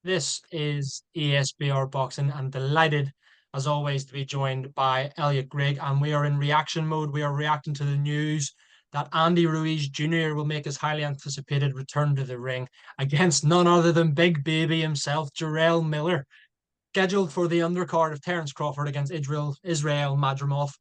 This is ESBR Boxing, and delighted, as always, to be joined by Elliot Grigg. And we are in reaction mode. We are reacting to the news that Andy Ruiz Jr. will make his highly anticipated return to the ring against none other than Big Baby himself, Jarrell Miller, scheduled for the undercard of Terence Crawford against Israel Madrimov,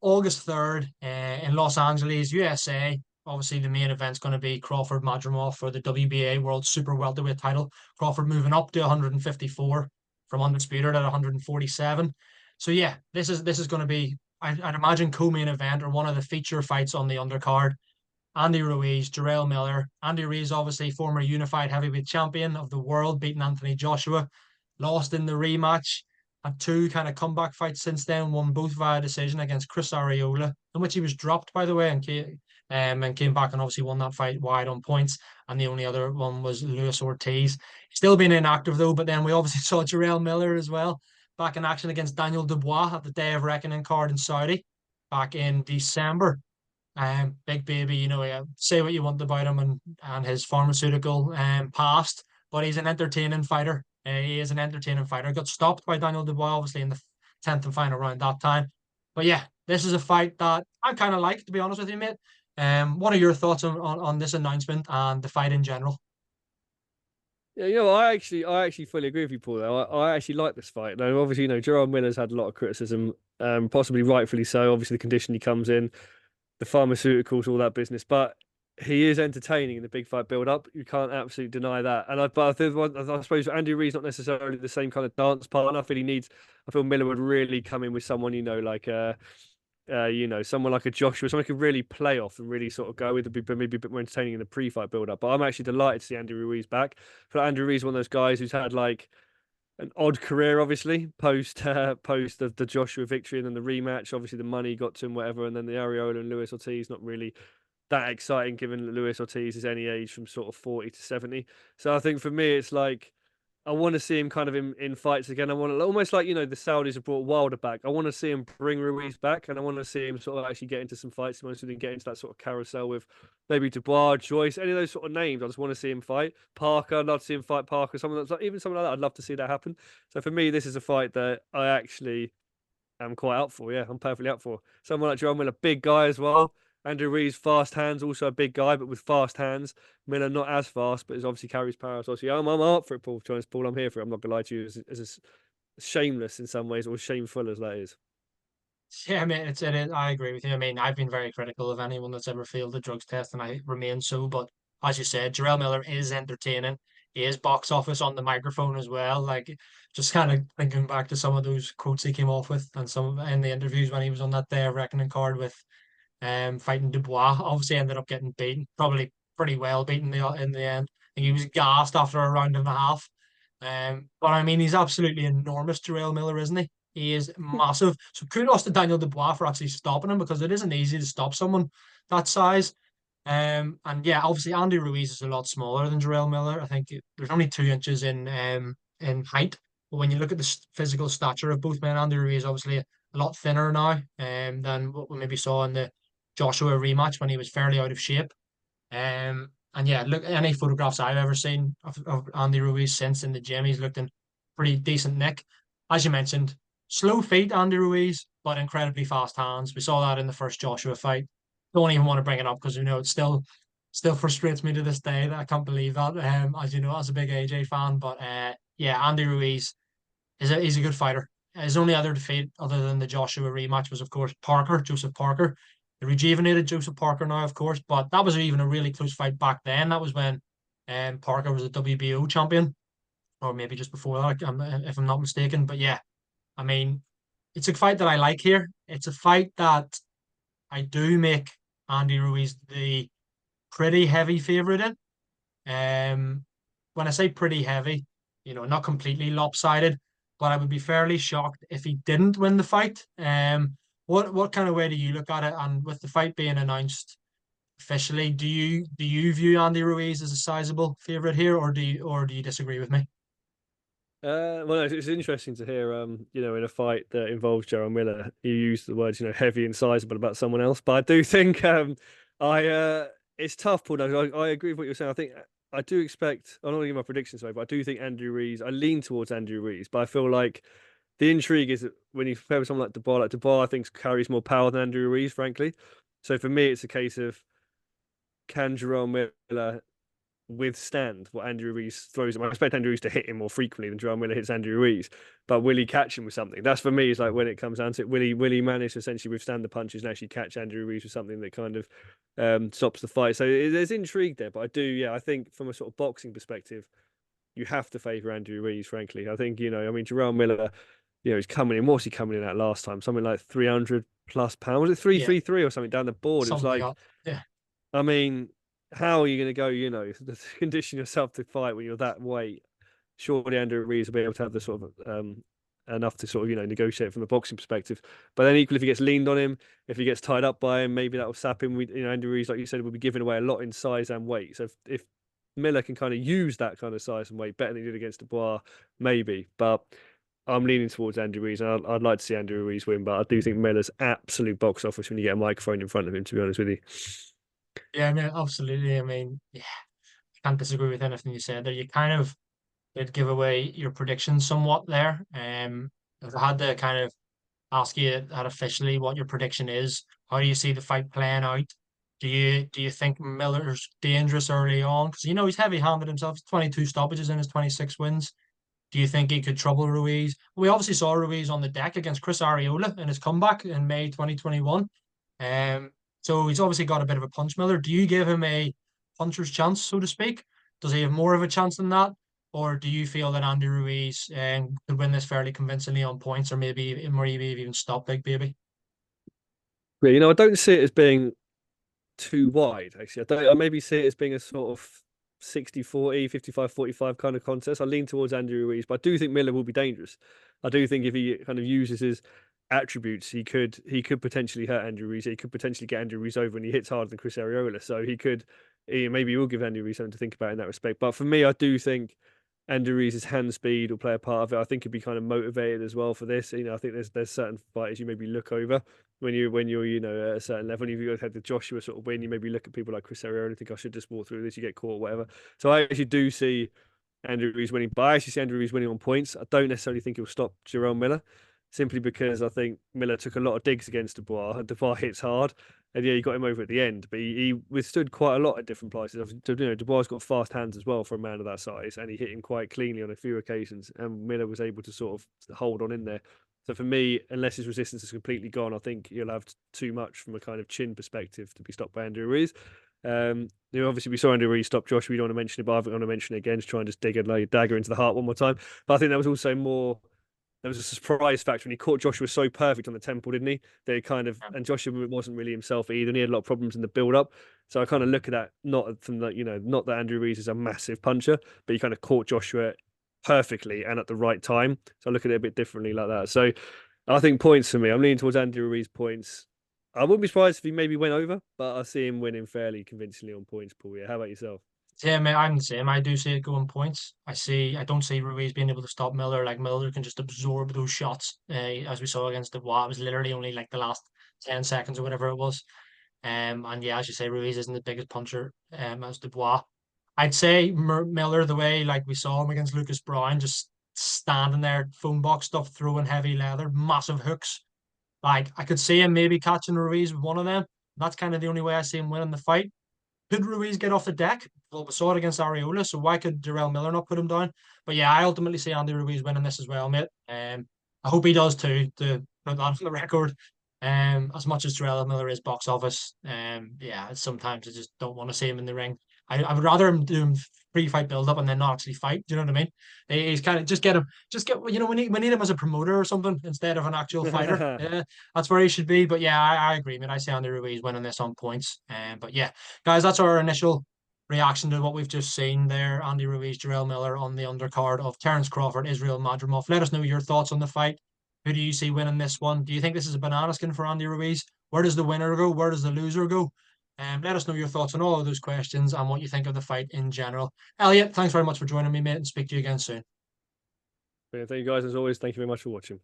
August 3rd in Los Angeles, USA. Obviously, the main event's going to be Crawford Madrimov for the WBA World Super Welterweight title. Crawford moving up to 154 from undisputed at 147. So yeah, this is going to be, I'd imagine, co-main event or one of the feature fights on the undercard. Andy Ruiz, Jarrell Miller. Andy Ruiz, obviously former unified heavyweight champion of the world, beating Anthony Joshua, lost in the rematch. Had two kind of comeback fights since then, won both via decision against Chris Arreola, in which he was dropped, by the way, and came back and obviously won that fight wide on points. And the only other one was Luis Ortiz. Still being inactive though, but then we obviously saw Jarrell Miller as well, back in action against Daniel Dubois at the Day of Reckoning card in Saudi back in December. Big Baby, say what you want about him and his pharmaceutical past, but he's an entertaining fighter. He is an entertaining fighter. Got stopped by Daniel Dubois, obviously, in the 10th and final round that time. But yeah, this is a fight that I kind of like, to be honest with you, mate. What are your thoughts on this announcement and the fight in general? Yeah, I actually fully agree with you, Paul. Though I actually like this fight. Now, obviously, Gerard Miller's had a lot of criticism, possibly rightfully so. Obviously, the condition he comes in, the pharmaceuticals, all that business. But he is entertaining in the big fight build-up. You can't absolutely deny that. But I suppose Andy Reid's not necessarily the same kind of dance partner. I feel Miller would really come in with someone, like someone like a Joshua, someone who could really play off and really sort of go with it, but maybe a bit more entertaining in the pre-fight build-up. But I'm actually delighted to see Andy Ruiz back. I feel like Andy Ruiz is one of those guys who's had like an odd career, obviously, post the Joshua victory and then the rematch. Obviously, the money got to him, whatever, and then the Arreola and Luis Ortiz not really that exciting, given that Luis Ortiz is any age from sort of 40 to 70. So I think for me, it's like I want to see him kind of in fights again. I want to almost like the Saudis have brought Wilder back. I want to see him bring Ruiz back, and I want to see him sort of actually get into some fights. Most of them get into that sort of carousel with maybe Dubois, Joyce, any of those sort of names. I just want to see him fight Parker. I'd love to see him fight Parker. Someone that's like, even someone like that. I'd love to see that happen. So for me, this is a fight that I actually am quite up for. Yeah, I'm perfectly up for. Someone like John Miller, big guy as well. Andrew Reeves, fast hands, also a big guy, but with fast hands. Miller not as fast, but is obviously carries power. So obviously, I'm up for it, Paul. To be honest, Paul, I'm here for it. I'm not gonna lie to you, as shameless in some ways or shameful as that is. Yeah, I mean, it is. I agree with you. I mean, I've been very critical of anyone that's ever failed the drugs test, and I remain so. But as you said, Jarrell Miller is entertaining. He is box office on the microphone as well. Like, just kind of thinking back to some of those quotes he came off with, and some in the interviews when he was on that Day of Reckoning card with fighting Dubois. Obviously, ended up getting beaten, probably pretty well beaten in the end. I think he was gassed after a round and a half. But I mean, he's absolutely enormous, Jarrell Miller, isn't he? He is massive. So kudos to Daniel Dubois for actually stopping him, because it isn't easy to stop someone that size. And yeah, obviously Andy Ruiz is a lot smaller than Jarrell Miller. I think there's only 2 inches in height. But when you look at the physical stature of both men, Andy Ruiz is obviously a lot thinner now than what we maybe saw in the Joshua rematch when he was fairly out of shape. And yeah, look, any photographs I've ever seen of Andy Ruiz since in the gym, he's looked in pretty decent nick. As you mentioned, slow feet, Andy Ruiz, but incredibly fast hands. We saw that in the first Joshua fight. Don't even want to bring it up because it still frustrates me to this day that I can't believe that. As you know, as a big AJ fan, but yeah, Andy Ruiz he's a good fighter. His only other defeat other than the Joshua rematch was, of course, Joseph Parker, the rejuvenated Joseph Parker now, of course. But that was even a really close fight back then. That was when Parker was a WBO champion, or maybe just before that, if I'm not mistaken. But yeah, I mean, it's a fight that I like here. It's a fight that I do make Andy Ruiz the pretty heavy favorite in. When I say pretty heavy, not completely lopsided, but I would be fairly shocked if he didn't win the fight. What kind of way do you look at it? And with the fight being announced officially, do you view Andy Ruiz as a sizable favorite here, or do you disagree with me? Well, it's interesting to hear, in a fight that involves Jarrell Miller, you use the words, heavy and sizable about someone else. But I do think, it's tough, Paul. No, I agree with what you're saying. I think I do expect. I'm not going to give my predictions away, but I do think Andrew Ruiz. I lean towards Andrew Ruiz, but I feel like the intrigue is that when you compare with someone like Dubois, I think carries more power than Andrew Ruiz, frankly. So for me, it's a case of can Jerome Miller withstand what Andrew Ruiz throws him? I expect Andrew Ruiz to hit him more frequently than Jerome Miller hits Andrew Ruiz, but will he catch him with something? That's for me. Is like when it comes down to it, will he manage to essentially withstand the punches and actually catch Andrew Ruiz with something that kind of stops the fight? So there's intrigue there, but I do, yeah, I think from a sort of boxing perspective, you have to favour Andrew Ruiz. Frankly, I think I mean, Jerome Miller, he's coming in. What's he coming in at last time? Something like 300 plus pounds. Was it three Yeah, three three or something down the board? It was something like like, that. Yeah. I mean, how are you going to go? Condition yourself to fight when you're that weight. Surely Andrew Ruiz will be able to have the sort of enough to sort of negotiate from a boxing perspective. But then equally, if he gets leaned on him, if he gets tied up by him, maybe that will sap him. Andrew Ruiz, like you said, will be giving away a lot in size and weight. So if Miller can kind of use that kind of size and weight better than he did against Dubois, maybe. But I'm leaning towards Andrew Ruiz, and I'd like to see Andrew Ruiz win. But I do think Miller's absolute box office when you get a microphone in front of him. To be honest with you. Yeah, no, absolutely. I mean, yeah, I can't disagree with anything you said there. You kind of did give away your predictions somewhat there. If I had to kind of ask you that officially what your prediction is, how do you see the fight playing out? Do you think Miller's dangerous early on? Because he's heavy-handed himself. He's 22 stoppages in his 26 wins. Do you think he could trouble Ruiz? We obviously saw Ruiz on the deck against Chris Arreola in his comeback in May 2021. So he's obviously got a bit of a punch, Miller. Do you give him a puncher's chance, so to speak? Does he have more of a chance than that? Or do you feel that Andy Ruiz could win this fairly convincingly on points, or maybe even stop Big Baby? Yeah, I don't see it as being too wide, actually. I maybe see it as being a sort of 60-40, 55-45 kind of contest. I lean towards Andrew Ruiz, but I do think Miller will be dangerous. I do think if he kind of uses his attributes, he could potentially hurt Andrew Ruiz. He could potentially get Andrew Ruiz over, and he hits harder than Chris Arreola. So maybe he will give Andrew Ruiz something to think about in that respect. But for me, I do think Andrew Ruiz's hand speed will play a part of it. I think he'd be kind of motivated as well for this. I think there's certain fighters you maybe look over when you're at a certain level. If you had the Joshua sort of win, you maybe look at people like Chris Herrera and think I should just walk through this. You get caught, whatever. So I actually do see Andrew Ruiz winning, but I actually see Andrew Ruiz winning on points. I don't necessarily think he'll stop Jerome Miller, simply because I think Miller took a lot of digs against Dubois. Dubois hits hard, and yeah, he got him over at the end, but he withstood quite a lot at different places. Dubois got fast hands as well for a man of that size, and he hit him quite cleanly on a few occasions, and Miller was able to sort of hold on in there. So for me, unless his resistance is completely gone, I think he'll have too much from a kind of chin perspective to be stopped by Andrew Ruiz. Obviously we saw Andrew Ruiz stop Josh. We don't want to mention it, but I want to mention it again to try and just dig a dagger into the heart one more time. But I think that was also more. There was a surprise factor, and he caught Joshua so perfect on the temple, didn't he? That it kind of, and Joshua wasn't really himself either, and he had a lot of problems in the build-up. So I kind of look at that not from the, not that Andrew Ruiz is a massive puncher, but he kind of caught Joshua perfectly and at the right time. So I look at it a bit differently like that. So I think points for me. I'm leaning towards Andrew Ruiz points. I wouldn't be surprised if he maybe went over, but I see him winning fairly convincingly on points, Paul. Yeah, how about yourself? Yeah, mate, I'm the same. I do see it going points. I don't see Ruiz being able to stop Miller. Like Miller can just absorb those shots, as we saw against Dubois. It was literally only like the last 10 seconds or whatever it was. And yeah, as you say, Ruiz isn't the biggest puncher as Dubois. I'd say Miller, the way like we saw him against Lucas Brown, just standing there, phone box stuff, throwing heavy leather, massive hooks. Like I could see him maybe catching Ruiz with one of them. That's kind of the only way I see him winning the fight. Could Ruiz get off the deck? Well, we saw it against Arreola, so why could Jarrell Miller not put him down? But yeah, I ultimately see Andy Ruiz winning this as well, mate. I hope he does too, to put that on the record. As much as Jarrell Miller is box office, yeah, sometimes I just don't want to see him in the ring. I would rather him do him pre-fight build up and then not actually fight. Do you know what I mean? He's kind of just get we need him as a promoter or something instead of an actual fighter. Yeah, that's where he should be. But yeah, I agree, man. I see Andy Ruiz winning this on points. But yeah, guys, that's our initial reaction to what we've just seen there. Andy Ruiz, Jarrell Miller on the undercard of Terence Crawford, Israel Madrimov. Let us know your thoughts on the fight. Who do you see winning this one? Do you think this is a banana skin for Andy Ruiz? Where does the winner go? Where does the loser go? Let us know your thoughts on all of those questions and what you think of the fight in general. Elliot, thanks very much for joining me, mate, and speak to you again soon. Thank you guys as always. Thank you very much for watching.